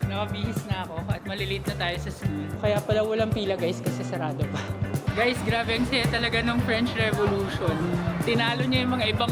Nakabihis na ako at malilate na tayo sa school. Kaya pala walang pila guys kasi sarado pa. Guys, grabe ang saya talaga ng French Revolution. Tinalo niya yung mga ibang...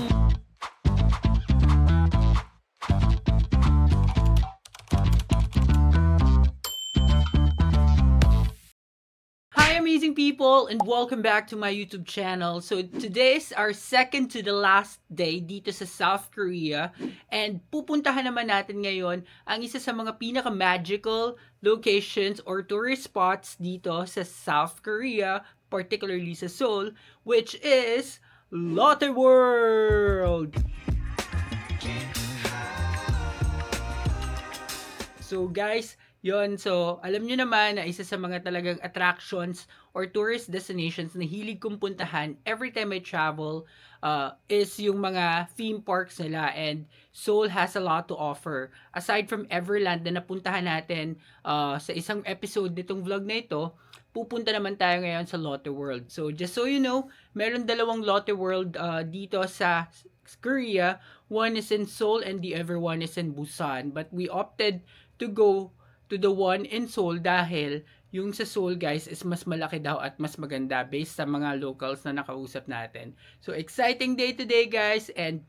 Hi amazing people and welcome back to my YouTube channel. So today is our second to the last day dito sa South Korea and pupuntahan naman natin ngayon ang isa sa mga pinaka-magical locations or tourist spots dito sa South Korea, particularly sa Seoul, which is Lotte World! So guys, so alam nyo naman na isa sa mga talagang attractions or tourist destinations na hilig kong puntahan every time I travel is yung mga theme parks nila, and Seoul has a lot to offer. Aside from Everland na napuntahan natin sa isang episode nitong vlog na ito, pupunta naman tayo ngayon sa Lotte World. So just so you know, meron dalawang Lotte World dito sa Korea. One is in Seoul and the other one is in Busan. But we opted to go to the one in Seoul dahil yung sa Seoul guys is mas malaki daw at mas maganda based sa mga locals na nakausap natin. So exciting day today guys, and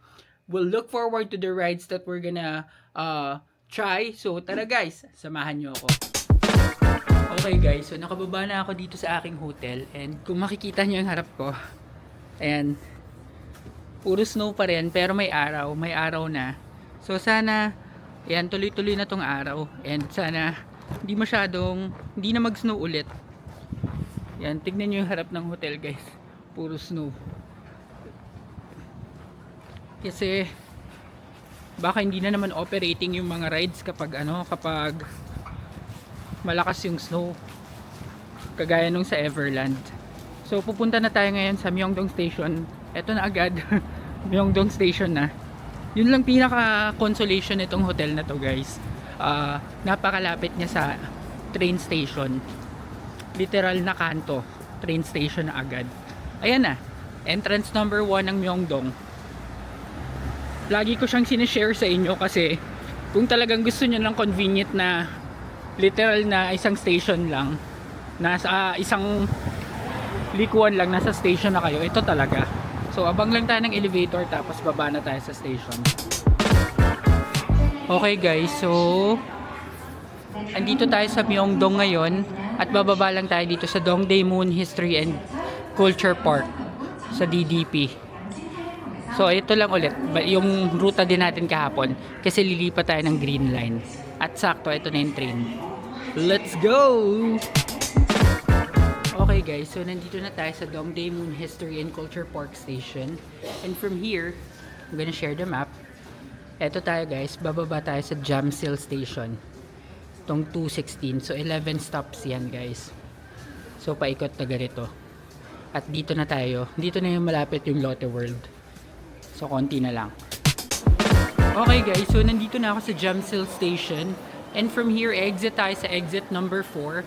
we'll look forward to the rides that we're gonna try. So tara guys, samahan nyo ako. Okay guys, so nakababa na ako dito sa aking hotel, and kung makikita nyo yung harap ko, ayan, puro snow pa rin pero may araw na. So sana yan, tuloy-tuloy na tong araw. And sana, hindi na mag-snow ulit. Yan, tignan nyo yung harap ng hotel guys. Puro snow. Kasi, baka hindi na naman operating yung mga rides kapag malakas yung snow. Kagaya nung sa Everland. So, pupunta na tayo ngayon sa Myeongdong Station. Eto na agad. Myeongdong Station na. Yun lang pinaka-consolation nitong hotel na to guys. Napakalapit niya sa train station. Literal na kanto. Train station na agad. Ayan na. Entrance number 1 ng Myeongdong. Lagi ko siyang sinishare sa inyo kasi kung talagang gusto niyo ng convenient na literal na isang station lang, nasa isang likuan lang, nasa station na kayo, ito talaga. So, abang lang tayo ng elevator tapos baba na tayo sa station. Okay guys, so andito tayo sa Myeongdong ngayon at bababa lang tayo dito sa Dongdaemun History and Culture Park sa DDP. So, ito lang ulit, yung ruta din natin kahapon kasi lilipat tayo ng Green Line. At sakto, ito na yung train. Let's go! Okay guys, so nandito na tayo sa Dongdaemun History and Culture Park Station. And from here, I'm gonna share the map. Eto tayo guys, bababa tayo sa Jamsil Station. Itong 216, so 11 stops yan guys. So paikot na ganito. At dito na tayo, dito na yung malapit yung Lotte World. So konti na lang. Okay guys, so nandito na ako sa Jamsil Station. And from here, exit tayo sa exit number 4.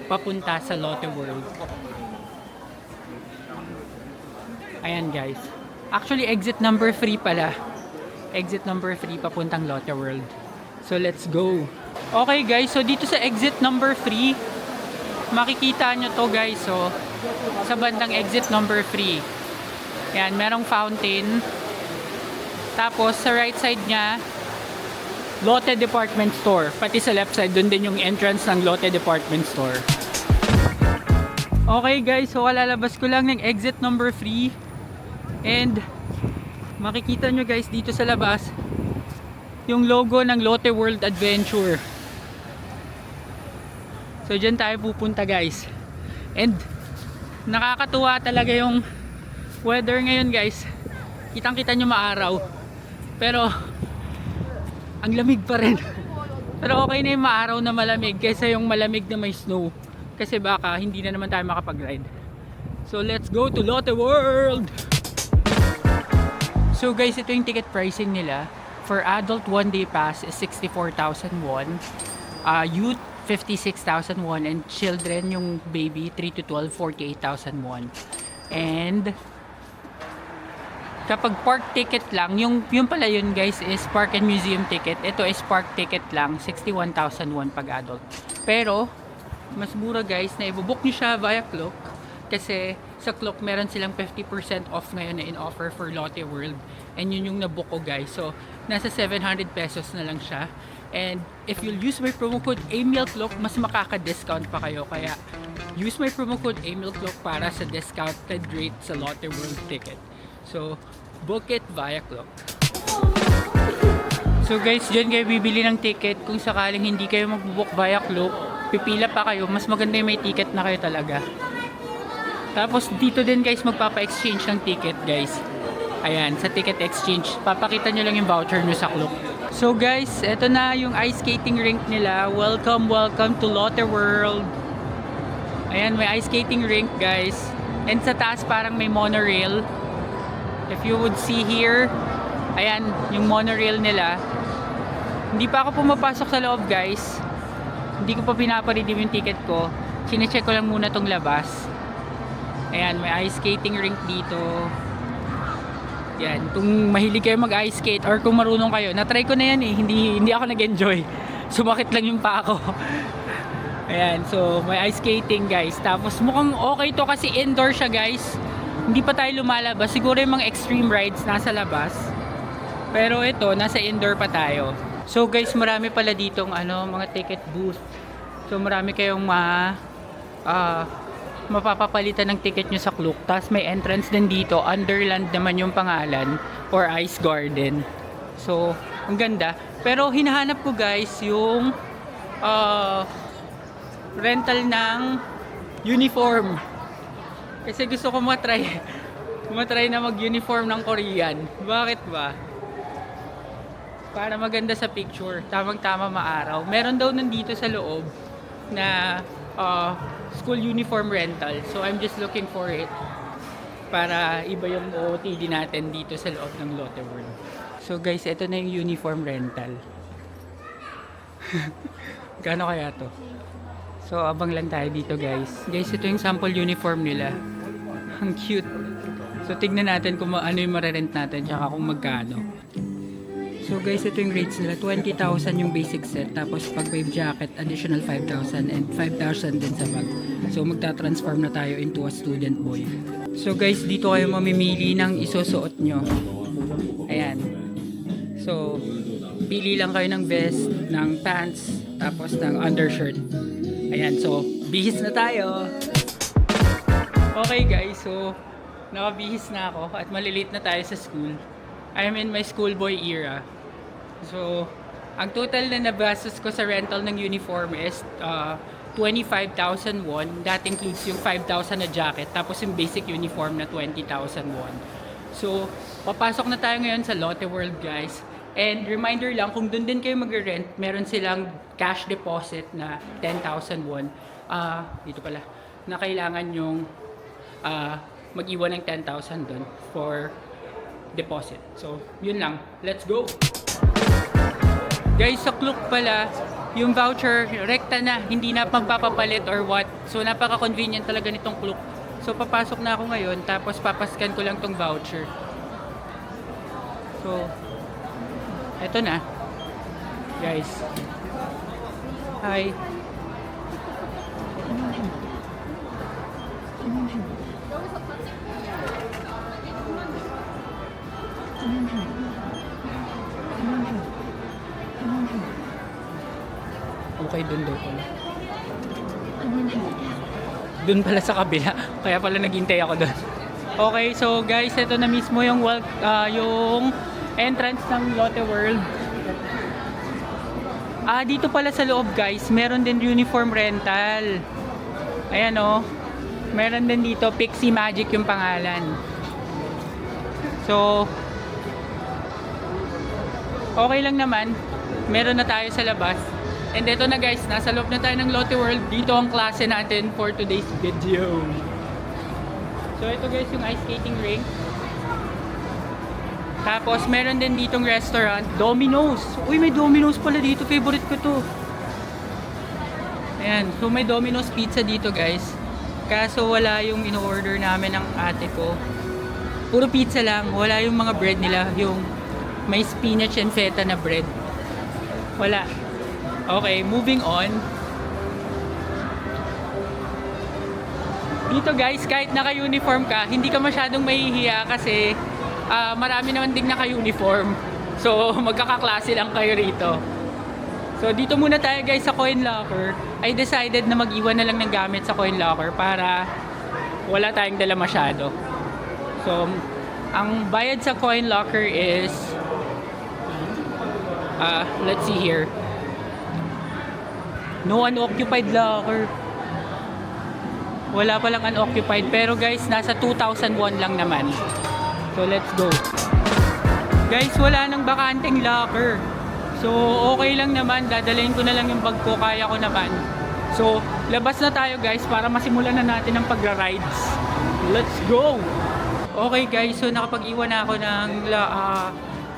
Papunta sa Lotte World. Ayan guys. Actually, exit number 3 pala. Exit number 3 papuntang Lotte World. So, let's go. Okay guys, so dito sa exit number 3, makikita nyo to guys. So, sa bandang exit number 3. Ayan, merong fountain. Tapos, sa right side nya, Lotte Department Store. Pati sa left side, dun din yung entrance ng Lotte Department Store. Okay guys, so kalalabas ko lang ng exit number 3. And makikita nyo guys dito sa labas yung logo ng Lotte World Adventure. So dyan tayo pupunta guys. And nakakatuwa talaga yung weather ngayon guys. Kitang kita nyo maaraw. Pero ang lamig pa rin. Pero okay na yung maaraw na malamig kaysa yung malamig na may snow. Kasi baka hindi na naman tayo makapag-ride. So let's go to Lotte World! So guys, ito yung ticket pricing nila. For adult, 1-day pass is 64,000 won. Youth, 56,000 won. And children, yung baby, 3 to 12, 48,000 won. And kapag park ticket lang, yung pala yun guys is park and museum ticket. Ito is park ticket lang, 61,001 pag adult. Pero, mas mura guys na ibubook nyo siya via Klook. Kasi sa Klook meron silang 50% off ngayon na in offer for Lotte World. And yun yung nabook ko guys. So, nasa 700 pesos na lang siya. And if you'll use my promo code AMILCLOK, mas makaka-discount pa kayo. Kaya, use my promo code AMILCLOK para sa discounted rate sa Lotte World ticket. So, book it via Klook. So guys, dyan kayo bibili ng ticket. Kung sakaling hindi kayo mag-book via Klook, pipila pa kayo. Mas maganda yung may ticket na kayo talaga. Tapos dito din guys, magpapa-exchange ng ticket guys. Ayan, sa ticket exchange. Papakita nyo lang yung voucher nyo sa Klook. So guys, eto na yung ice skating rink nila. Welcome, welcome to Lotte World. Ayan, may ice skating rink guys. And sa taas parang may monorail. If you would see here, ayan, yung monorail nila. Hindi pa ako pumapasok sa loob guys. Hindi ko pa pinaparedeem yung ticket ko. Sinecheck ko lang muna tong labas. Ayan, may ice skating rink dito. Yan, kung mahilig kayo mag-ice skate or kung marunong kayo, na-try ko na yan eh. Hindi ako nag-enjoy. Sumakit lang yung pa ako. Ayan, so may ice skating guys. Tapos mukhang okay to kasi indoor siya guys. Hindi pa tayo lumalabas. Siguro yung mga extreme rides nasa labas. Pero ito, nasa indoor pa tayo. So guys, marami pala ditong mga ticket booth. So marami kayong mapapapalitan ng ticket nyo sa Klook. Tapos may entrance din dito. Underland naman yung pangalan. Or Ice Garden. So, ang ganda. Pero hinahanap ko guys yung rental ng uniform. Kasi gusto ko matry na mag-uniform ng Korean. Bakit ba? Para maganda sa picture. Tamang-tama maaraw. Meron daw nandito sa loob na school uniform rental. So I'm just looking for it para iba yung OOTD natin dito sa loob ng Lotte World. So guys, ito na yung uniform rental. Gano kaya to? So abang lang tayo dito guys. Guys, ito yung sample uniform nila. Ang cute. So tignan natin kung ano yung marerent natin tsaka kung magkano. So guys, ito yung rates nila. 20,000 yung basic set. Tapos pag wave jacket, additional 5,000 and 5,000 din sa bag. So magta-transform na tayo into a student boy. So guys, dito kayo mamimili ng isusuot nyo. Ayan. So, pili lang kayo ng vest, ng pants, tapos ng undershirt. Ayan, so bihis na tayo. Okay guys, so nakabihis na ako at malilate na tayo sa school. I'm in my schoolboy era. So, ang total na nabastos ko sa rental ng uniform is 25,000 won. That includes yung 5,000 na jacket. Tapos yung basic uniform na 20,000 won. So, papasok na tayo ngayon sa Lotte World guys. And reminder lang, kung dun din kayo mag-rent, meron silang cash deposit na 10,000 won. Dito pala, na kailangan yung mag-iwan ng 10,000 dun for deposit. So, yun lang. Let's go! Guys, sa Klook pala, yung voucher, rekta na. Hindi na magpapapalit or what. So, napaka-convenient talaga nitong Klook. So, papasok na ako ngayon. Tapos, papascan ko lang tong voucher. So, eto na. Guys. Hi. Okay, dun daw pala. Dun pala sa kabila. Kaya pala naghintay ako dun. Okay, so guys, ito na mismo yung entrance ng Lotte World. Dito pala sa loob guys, meron din uniform rental. Ayan o. Meron din dito, Pixie Magic yung pangalan. So, okay lang naman. Meron na tayo sa labas. And ito na guys, nasa loob na tayo ng Lotte World. Dito ang klase natin for today's video. So ito guys yung ice skating rink. Tapos meron din ditong restaurant, Domino's. Uy, may Domino's pala dito. Favorite ko to. Ayan, so may Domino's pizza dito guys. Kaso wala yung in-order namin ng ate ko. Puro pizza lang. Wala yung mga bread nila. Yung may spinach and feta na bread. Wala. Okay, moving on. Dito guys, kahit naka-uniform ka, hindi ka masyadong mahihiya kasi marami naman ding naka-uniform. So, magkakaklase lang kayo rito. So, dito muna tayo guys sa coin locker. I decided na mag-iwan na lang ng gamit sa coin locker para wala tayong dala masyado. So, ang bayad sa coin locker is let's see here. No unoccupied locker. Wala palang unoccupied. Pero guys, nasa 2,001 lang naman. So, let's go. Guys, wala nang bakanteng locker. So, okay lang naman. Dadalhin ko na lang yung bag ko. Kaya ko naman. So, labas na tayo guys para masimulan na natin ang pagra-rides. Let's go! Okay guys, so nakapag-iwan na ako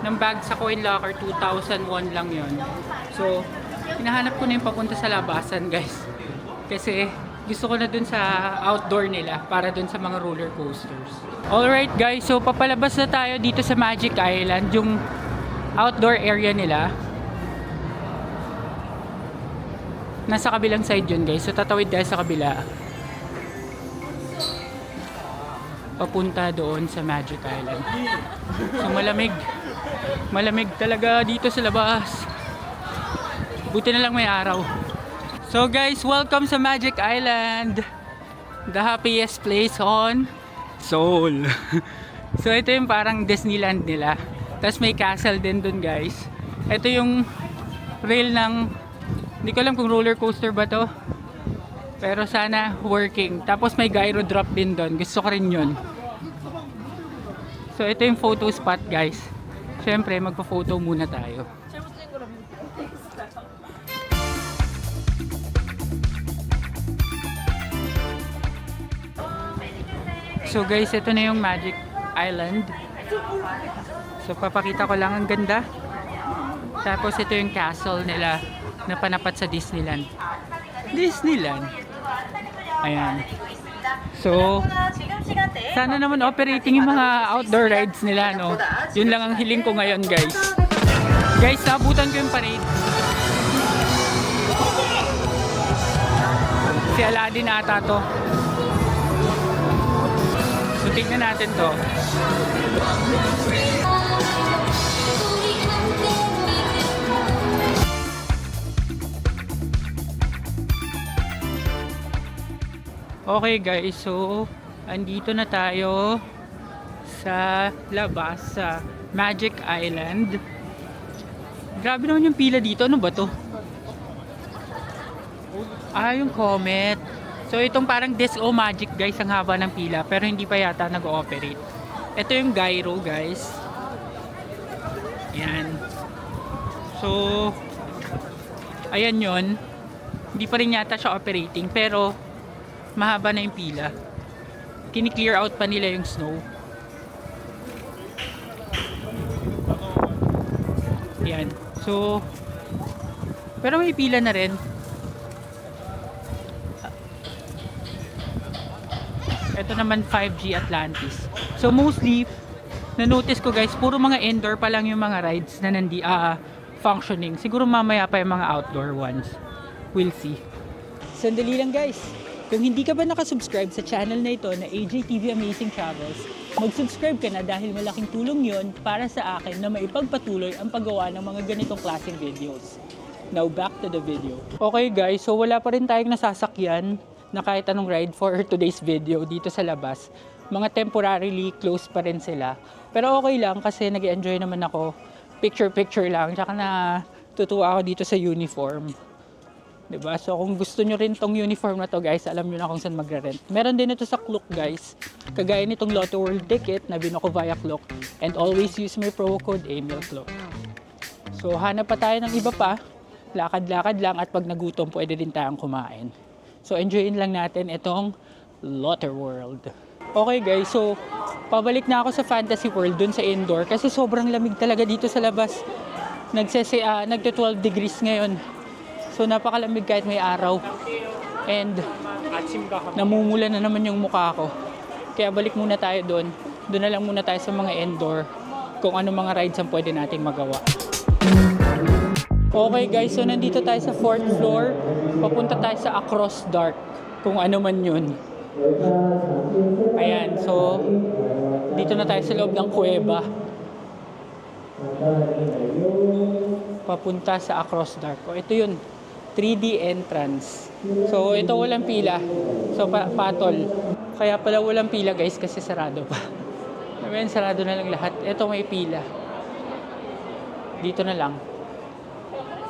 ng bag sa coin locker. 2,001 lang yon. So, hinahanap ko na yung papunta sa labasan guys. Kasi gusto ko na dun sa outdoor nila para dun sa mga roller coasters. Alright guys, so papalabas na tayo dito sa Magic Island, yung outdoor area nila. Nasa kabilang side yun guys, so tatawid tayo sa kabila. Papunta doon sa Magic Island. So malamig. Malamig talaga dito sa labas. Buti na lang may araw. So guys, welcome sa Magic Island. The happiest place on Seoul. So ito yung parang Disneyland nila. Tapos may castle din dun guys. Ito yung rail ng, hindi ko alam kung roller coaster ba to. Pero sana working. Tapos may gyro drop din dun. Gusto ko rin yun. So ito yung photo spot guys. Syempre magpa-photo muna tayo. So guys, ito na yung Magic Island. So papakita ko lang, ang ganda. Tapos ito yung castle nila na panapat sa Disneyland. Disneyland. Ayan. So sana naman operating yung mga outdoor rides nila, no. Yun lang ang hiling ko ngayon guys. Guys, nabutan ko yung parade. Si Aladdin ata to. So tignan natin to. Okay guys, so andito na tayo sa labas sa Magic Island. Grabe naman yung pila dito. Ano ba to? Yung Comet. So itong parang Disco Magic guys, ang haba ng pila pero hindi pa yata nag-ooperate. Ito yung gyro guys. Yan. So ayan yon. Hindi pa rin yata siya operating pero mahaba na yung pila. Kini-clear out pa nila yung snow. Yan. So pero may pila na rin. Ito naman 5G Atlantis. So mostly na-notice ko guys, puro mga indoor pa lang yung mga rides na functioning. Siguro mamaya pa yung mga outdoor ones. We'll see. Sandali lang guys. Kung hindi ka ba nakasubscribe sa channel na ito na AJTV Amazing Travels, mag-subscribe ka na dahil malaking tulong yon para sa akin na maipagpatuloy ang paggawa ng mga ganitong klaseng videos. Now back to the video. Okay guys, so wala pa rin tayong nasasakyan na kahit anong ride for today's video dito sa labas. Mga temporarily closed pa rin sila. Pero okay lang kasi nag-enjoy naman ako. Picture-picture lang. Tsaka na tutuwa ako dito sa uniform. Diba? So kung gusto nyo rin tong uniform na to guys, alam nyo na kung saan magre-rent. Meron din ito sa Klook guys. Kagaya nitong Lotto World ticket na binuko via Klook. And always use my promo code EMILCLOOK. So hanap pa tayo ng iba pa. Lakad-lakad lang at pag nagutom pwede din tayong kumain. So enjoyin lang natin itong Lotto World. Okay guys, so pabalik na ako sa Fantasy World dun sa indoor kasi sobrang lamig talaga dito sa labas. Nagte-12 degrees ngayon. So napakalamig kahit may araw. And namumula na naman yung mukha ko. Kaya balik muna tayo doon doon na lang muna tayo sa mga indoor kung ano mga rides ang pwede nating magawa. Okay guys, so nandito tayo sa 4th floor. Papunta tayo sa Across Dark, kung ano man yun. Ayan, so dito na tayo sa loob ng kuweba. Papunta sa Across Dark. O ito yun, 3D entrance. So ito walang pila. So patol. Kaya pala walang pila guys kasi sarado pa. Ngayon sarado na lang lahat. Ito may pila. Dito na lang.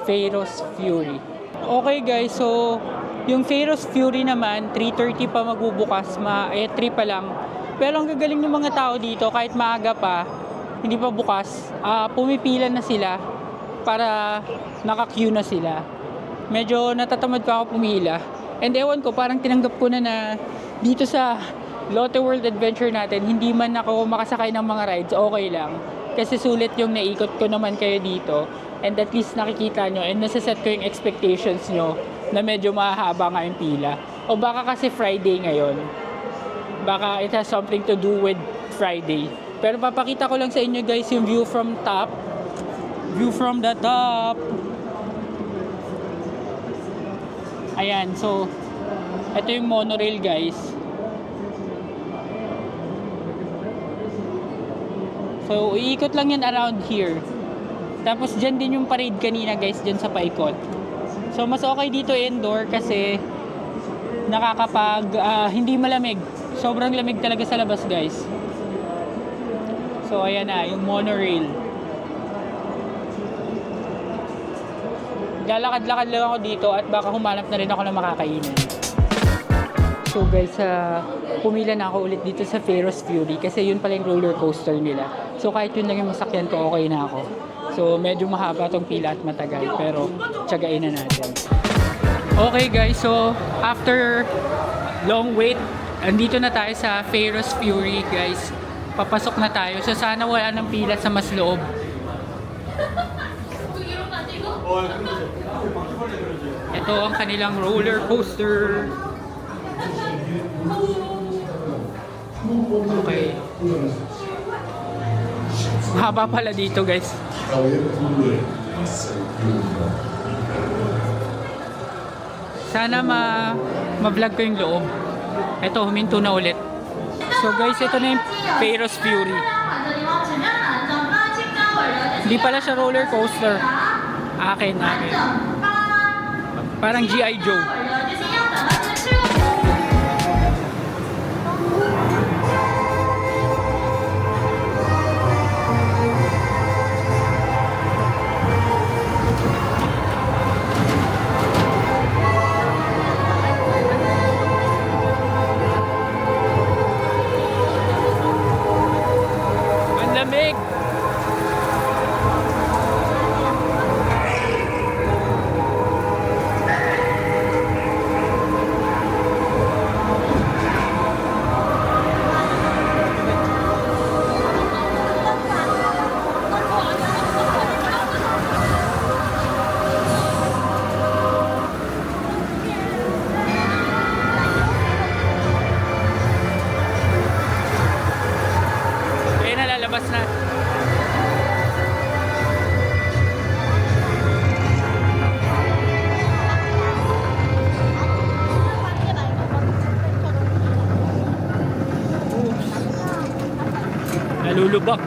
Pharos Fury. Okay guys, so yung Pharos Fury naman 3:30 pa magbubukas, 3 pa lang. Pero ang gagaling ng mga tao dito kahit maaga pa, hindi pa bukas, pumipila na sila para naka-queue na sila. Medyo natatamad pa ako pumila. And ewan ko, parang tinanggap ko na dito sa Lotte World Adventure natin, hindi man ako makasakay ng mga rides, okay lang. Kasi sulit yung naikot ko naman kayo dito. And at least nakikita nyo and nasaset ko yung expectations nyo na medyo mahaba nga yung pila. O baka kasi Friday ngayon. Baka it has something to do with Friday. Pero papakita ko lang sa inyo guys yung view from top. View from the top. Ayan, so ito yung monorail guys. So iikot lang yan around here. Tapos dyan din yung parade kanina guys, dyan sa paikot. So mas okay dito indoor kasi hindi malamig. Sobrang lamig talaga sa labas guys. So ayan na, yung monorail. Lalakad-lakad lang ako dito at baka humanap na rin ako ng makakainin. So guys, pumila na ako ulit dito sa Pharos Fury kasi yun pala yung roller coaster nila. So kahit yun lang yung masakyan ko, okay na ako. So medyo mahaba tong pila at matagal pero tiyagain na natin. Okay guys, so after long wait, andito na tayo sa Pharos Fury guys. Papasok na tayo. So sana wala ng pila sa mas loob. Ito ang kanilang roller coaster. Okay. Haba pala dito guys. Sana ma-vlog ko yung loob. Ito, huminto na ulit. So guys, ito na yung Pharos Fury. Hindi pala siya roller coaster. Akin. Parang G.I. Joe. Lamig. Kaya nalalabas na. Nalulubak.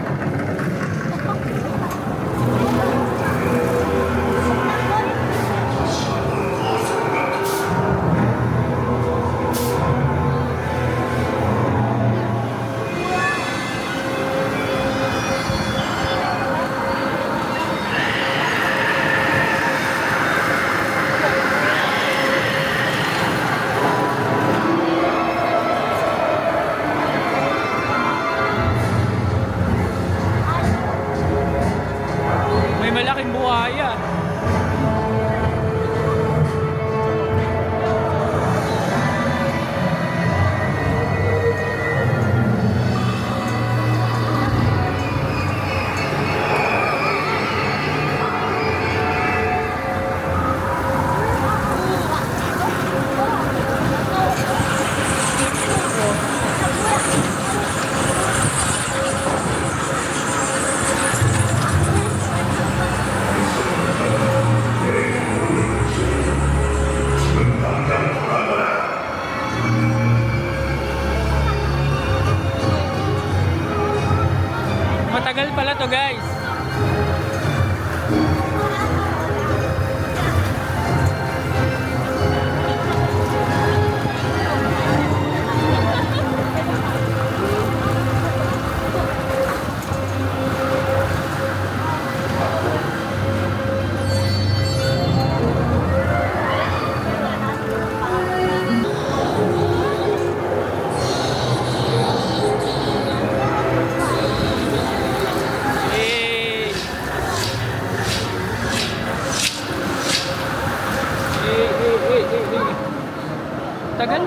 Tagal.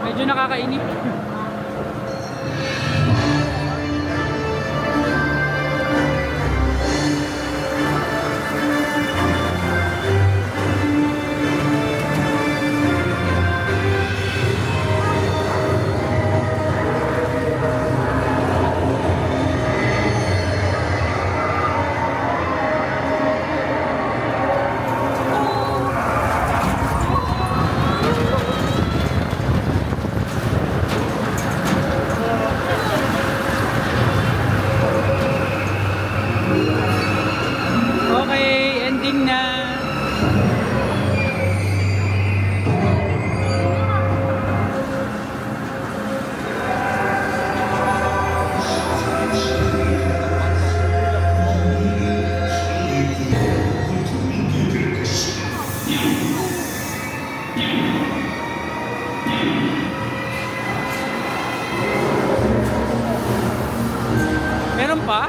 Medyo nakakainip. Okay, ending na. Meron pa?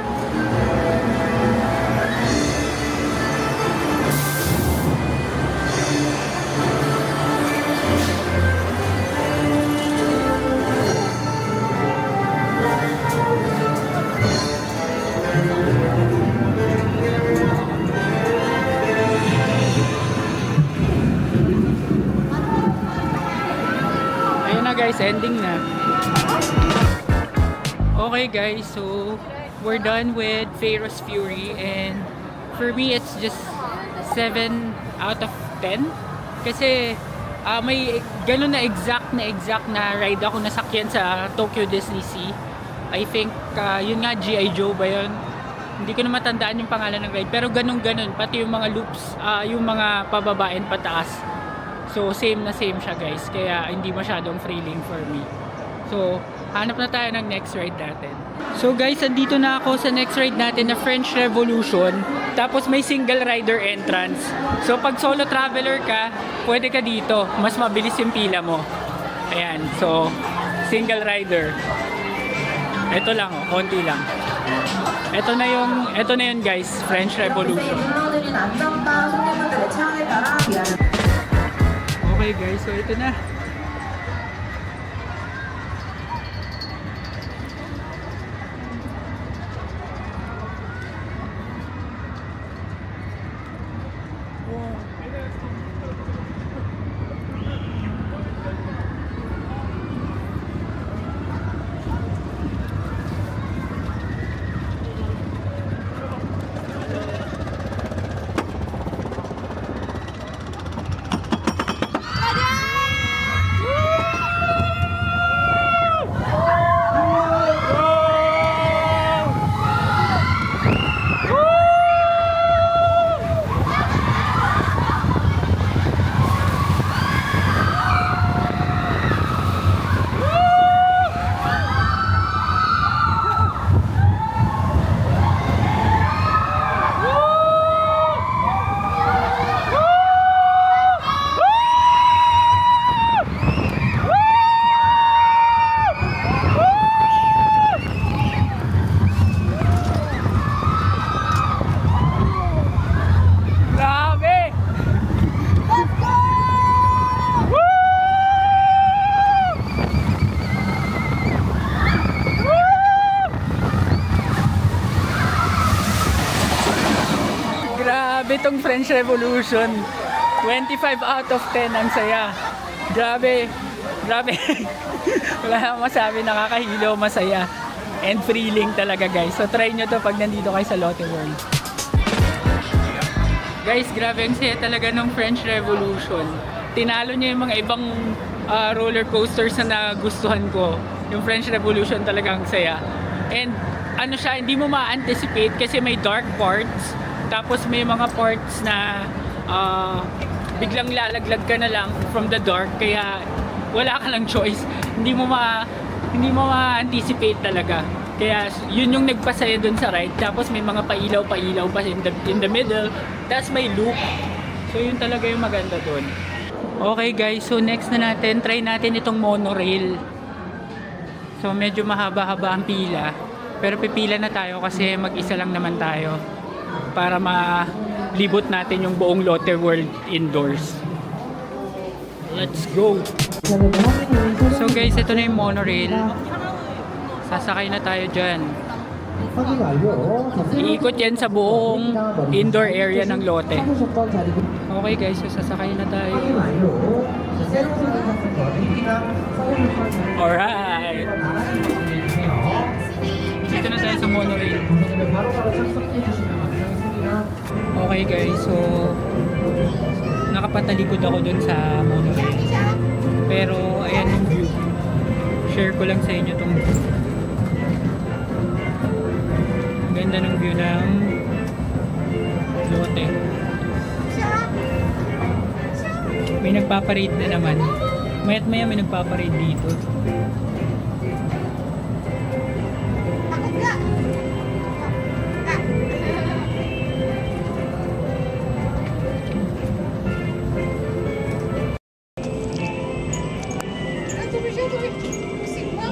Ayun na guys, ending na. Okay guys, so we're done with Pharaoh's Fury, and for me it's just 7 out of 10 kasi may ganun na exact na ride ako nasakyan sa Tokyo Disney Sea. I think yun nga, G.I. Joe ba yun? Hindi ko na matandaan yung pangalan ng ride, pero ganun pati yung mga loops, yung mga pababa and pataas. So same na same siya guys, kaya hindi masyadong thrilling for me. So hanap na tayo ng next ride natin. So guys, andito na ako sa next ride natin na French Revolution. Tapos may single rider entrance. So pag solo traveler ka, pwede ka dito. Mas mabilis yung pila mo. Ayan, so single rider. Ito lang, konti lang. Ito na yun guys, French Revolution. Okay guys, so ito na. Grabe tong French Revolution. 25 out of 10 ang saya. Grabe. Wala akong masabi, nakakahilo, masaya. And thrilling talaga guys. So try nyo to pag nandito kayo sa Lotte World. Guys, grabe ang saya talaga ng French Revolution. Tinalo niya yung mga ibang roller coasters na nagustuhan ko. Yung French Revolution talagang saya. And ano siya, hindi mo ma-anticipate kasi may dark parts. Tapos may mga parts na biglang lalaglag ka na lang from the dark, kaya wala ka lang choice. Hindi mo ma-anticipate talaga. Kaya yun yung nagpasaya dun sa ride. Tapos may mga pailaw pa in the middle. Tapos may loop. So yun talaga yung maganda dun. Okay guys, so next na natin, try natin itong monorail. So medyo mahaba-haba ang pila. Pero pipila na tayo kasi mag-isa lang naman tayo para malibot natin yung buong Lotte World indoors. Let's go! So guys, ito na yung monorail. Sasakay na tayo dyan. Iikot yan sa buong indoor area ng lote. Okay guys, so sasakay na tayo. Alright. Dito na tayo sa monorail. Okay guys, so nakapatalikod ako dun sa monorail. Pero ayan yung view. Share ko lang sa inyo tong view. Ganda ng view ng lote. May nagpaparade na naman. Mayat maya may nagpaparade dito.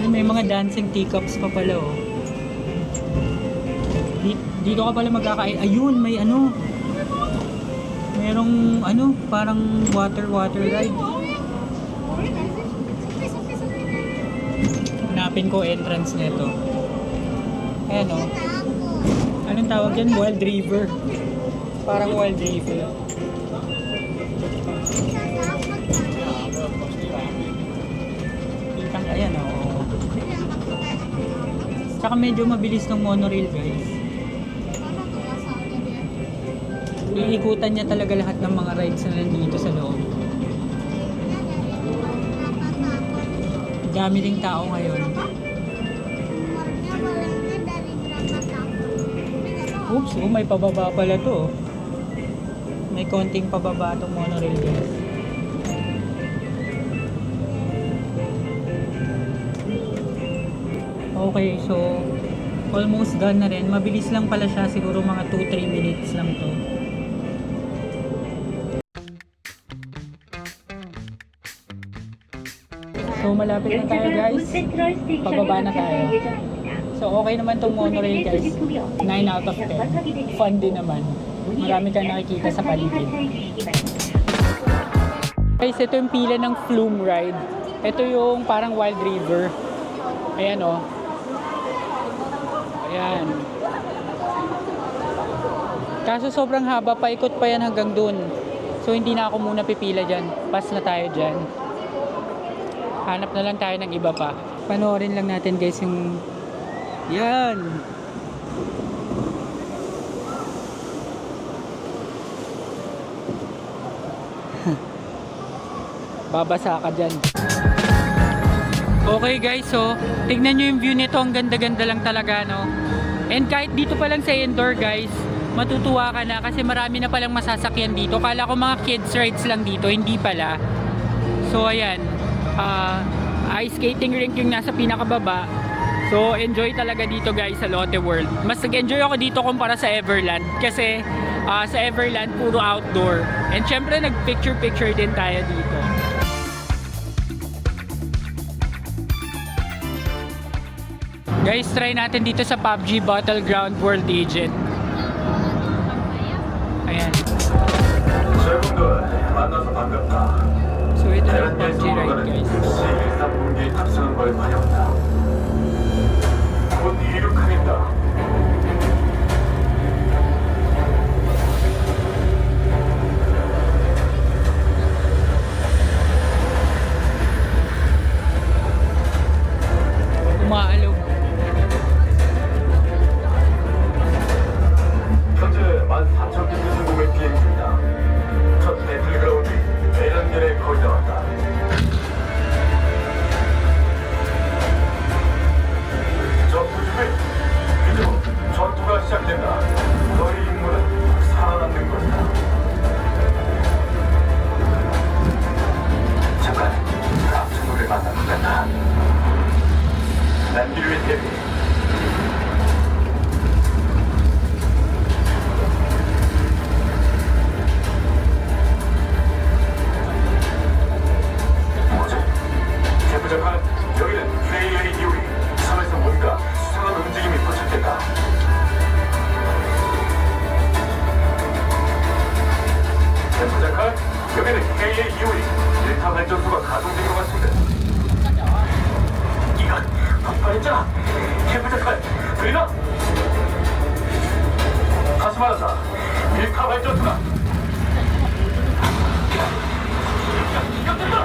May mga dancing teacups pa pala oh. Dito ka pala magkakain. Ayun, may ano. Merong ano, parang water ride. Hanapin ko entrance nito. Ayan oh. Anong tawag yan? Wild River. Parang Wild River. Ayan oh. Tsaka medyo mabilis ng monorail guys. Iikutan niya talaga lahat ng mga rides na nandito sa loob. Dami ding tao ngayon. Oops, oh, may pababa pala to. May konting pababa tong monorail guys. Okay, so almost done na rin. Mabilis lang pala siya, siguro mga 2-3 minutes lang to. So malapit na tayo guys. Pababa na tayo. So okay naman tong monorail guys. 9 out of 10. Fun din naman. Marami kang nakikita sa paligid. Guys, ito yung pila ng Flume ride. Ito yung parang Wild River. Ayan oh. Ayan. Kaso sobrang haba, paikot pa yan hanggang dun. So hindi na ako muna pipila dyan. Pass na tayo dyan. Hanap na lang tayo ng iba pa. Panoorin lang natin guys yung... Yan. Babasa ka dyan. Okay guys, so tignan nyo yung view nito, ang ganda-ganda lang talaga no. And kahit dito pa lang sa indoor guys, matutuwa ka na kasi marami na palang masasakyan dito. Kala ko mga kids rides lang dito, hindi pala. So ayan, ice skating rink yung nasa pinakababa. So enjoy talaga dito guys sa Lotte World. Mas nag-enjoy ako dito kumpara sa Everland kasi sa Everland puro outdoor. And syempre nag-picture din tayo dito. Guys, try natin dito sa PUBG Battleground World Agent. Ayan. So ito na yung PUBG ride guys. Umaalog. 여기는 KA 이후에 일타 발전소가 가동된 것 같습니다. 이건 폭발했잖아. 캠프자칼 들리나? 다시 말한다. 일타 발전소가 기격된다.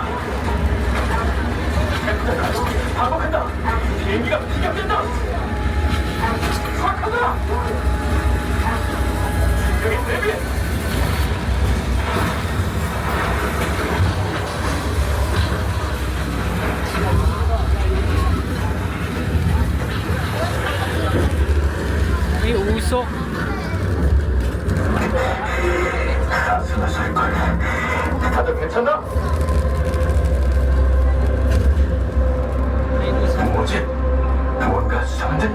캠프자칼 반복한다. 비행기가 기격된다. 수락한다. 여기 대비해. May usok. 아슬아슬 걸. 다들 괜찮나? May usok. 뭐지? 무언가 수상한데?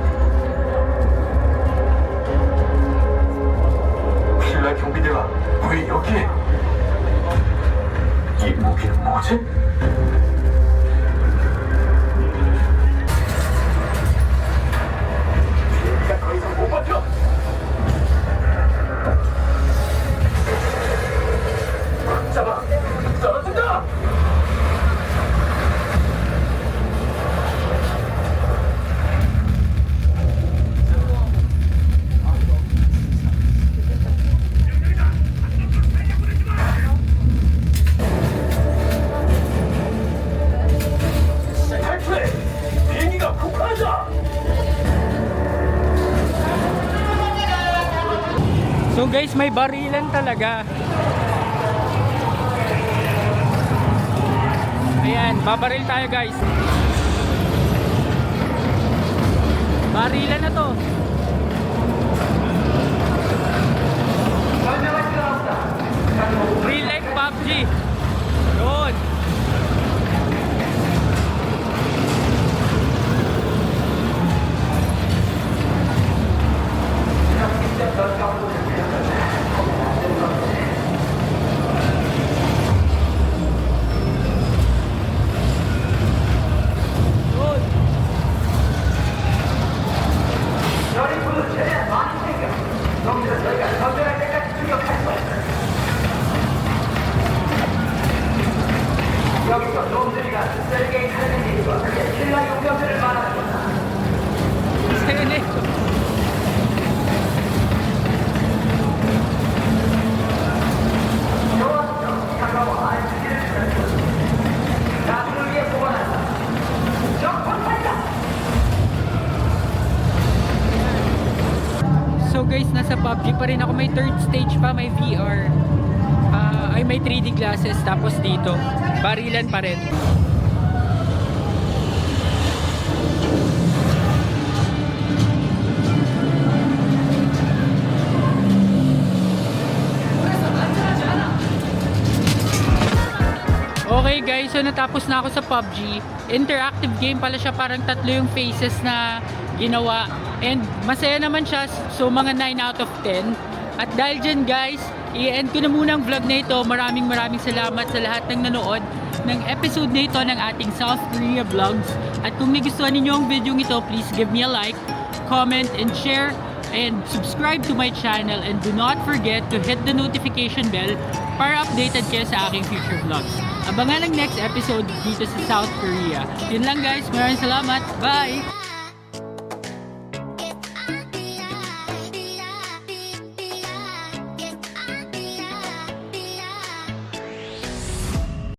필라 경비대가 왜 여기에? 이 무기는 뭐지? 비행기가 더 이상 못 버텨! 잡아! 떨어진다! 탈출해! 비행기가 폭발하자! So guys, may barilan talaga. Ayan, babaril tayo guys. Barilan na to. Real life PUBG. Yun. 여기서 놈들이가 세르게이 칼렌님과 그의 신라 용병들을 말하는 거다. Sene. 좋았어. 차가워 알지기를 주는 나중을 위해 보관한다. 적방탄이다. So guys, nasa PUBG pa rin ako. May third stage pa, may VR. Ay, may 3D glasses. Tapos dito, barilan pa rin. Okay guys, so natapos na ako sa PUBG. Interactive game pala siya, parang tatlo yung phases na ginawa. And masaya naman siya, so mga 9 out of 10. At dahil dyan guys, i-end ko na muna ang vlog na ito. Maraming salamat sa lahat ng nanood ng episode na ito ng ating South Korea Vlogs. At kung nagustuhan ninyo ang video ito, please give me a like, comment, and share. And subscribe to my channel. And do not forget to hit the notification bell para updated kayo sa aking future vlogs. Abangan ang next episode dito sa South Korea. Yun lang guys, maraming salamat. Bye!